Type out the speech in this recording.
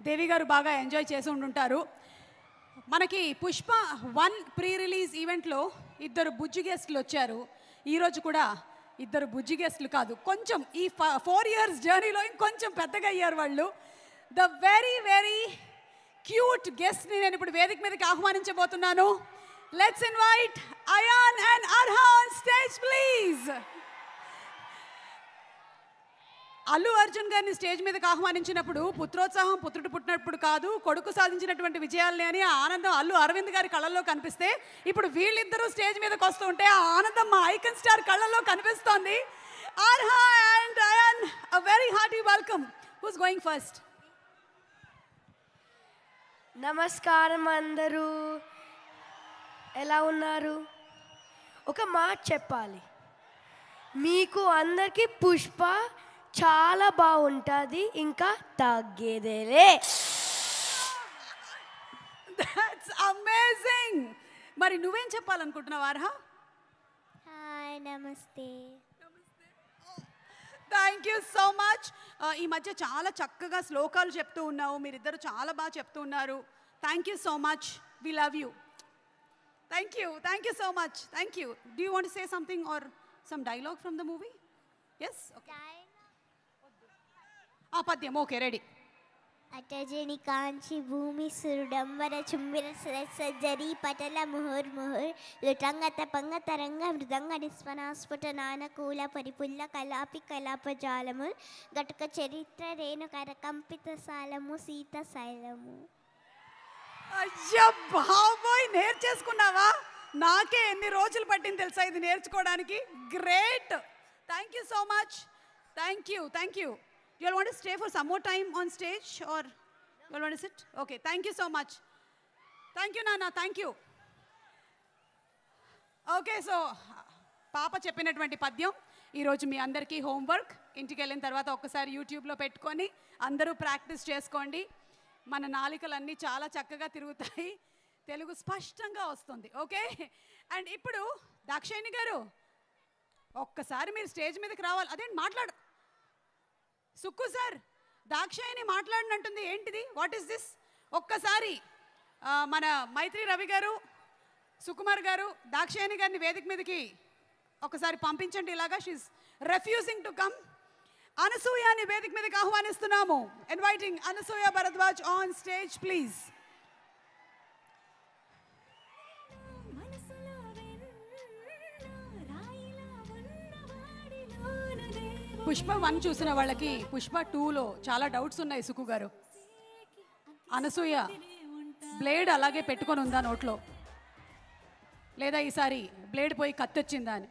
దేవి గారు బాగా ఎంజాయ్ చేసి ఉండుంటారు. మనకి పుష్ప 1 ప్రీ రిలీజ్ ఈవెంట్లో 2 బుజ్జి గెస్టులు వచ్చారు. ఈరోజు కూడా 2 బుజ్జి గెస్టులు కాదు, కొంచెం ఈ 4 ఇయర్స్ జర్నీలో ఇంకొంచెం పెద్దగా అయ్యారు వాళ్ళు. ద వెరీ వెరీ క్యూట్ గెస్ట్ని నేను ఇప్పుడు వేదిక మీదకి ఆహ్వానించబోతున్నాను. Let's invite Ayaan and Arha on stage please. Allu Arjun గారిని స్టేజ్ మీదకి ఆహ్వానించినప్పుడు పుత్రోత్సాహం పుత్రుడు పుట్టినప్పుడు కాదు, కొడుకు సాధించినటువంటి విజయాలని అని ఆ ఆనందం అల్లు అరవింద్ గారి కళ్ళల్లో కనిపిస్తే, ఇప్పుడు వీళ్ళిద్దరూ స్టేజ్ మీదకి వస్తూ ఉంటే ఆ ఆనందం మా ఐకన్ స్టార్ కళ్ళల్లో కనిపిస్తోంది. Arha and Ayaan, a very hearty welcome. Who's going first? నమస్కారం అందరూ, ఎలా ఉన్నారు? ఒక మాట చెప్పాలి, మీకు అందరికీ పుష్ప చాలా బాగుంటుంది, ఇంకా తగ్గేదేలే. That's amazing. మరి నువ్వేం చెప్పాలనుకుంటున్నావు అర్హా? హాయ్, నమస్తే. Thank you so much. ఈ మధ్య చాలా చక్కగా శ్లోకాలు చెప్తూ ఉన్నావు, మీరిద్దరు చాలా బాగా చెప్తూ ఉన్నారు. Thank you so much, we love you. Thank you so much. Thank you. Do you want to say something or some dialogue from the movie? Yes, పద్యం. Okay, ready. అటజని కాంచి భూమి సురుడంబర చుంబిర సజ్జరి పటల ముహుర్ ముహుర్ లుటంగ తపంగ తరంగ మృదంగ నిస్వనాస్ఫుట నానకూల పరిపుల్ల కలాపి కలాపజాలము గటుక చరిత్ర రేణు కరకంపిత సాలము సీత శైలము. అయ్యా బాబోయ్, నేర్చేసుకున్నావా? నాకే ఎన్ని రోజులు పట్టింది తెలుసా ఇది నేర్చుకోవడానికి. Great, thank you so much. Thank you. You all want to stay for some more time on stage or you all want to sit? Okay, thank you so much. Thank you, Nana. Thank you. Okay, so పాప చెప్పినటువంటి పద్యం ఈరోజు మీ అందరికీ homework. ఇంటికి వెళ్ళిన తర్వాత ఒక్కసారి యూట్యూబ్లో పెట్టుకొని అందరూ ప్రాక్టీస్ చేసుకోండి. మన నాలికలన్నీ చాలా చక్కగా తిరుగుతాయి, తెలుగు స్పష్టంగా వస్తుంది. ఓకే, అండ్ ఇప్పుడు దాక్షాయిని గారు ఒక్కసారి మీరు స్టేజ్ మీదకి రావాలి. అదేంటి మాట్లాడు సుక్కు సార్, దాక్షాయిని మాట్లాడినట్టుంది, ఏంటిది? What is this? ఒక్కసారి మన మైత్రి రవి గారు, సుకుమార్ గారు దాక్షాయిని గారిని వేదిక మీదకి ఒకసారి పంపించండి. ఇలాగా షీఈస్ రెఫ్యూజింగ్ టు కమ్. అనసూయని వేదిక మీదకి ఆహ్వానిస్తున్నాము. Inviting Anasuya Bharadwaj on stage please. Pushpa 1 చూసిన వాళ్ళకి పుష్ప 2లో చాలా డౌట్స్ ఉన్నాయి. సుకు గారు, అనసూయ బ్లేడ్ అలాగే పెట్టుకొని ఉందా నోట్లో, లేదా ఈసారి బ్లేడ్ పోయి కత్తొచ్చిందా అని.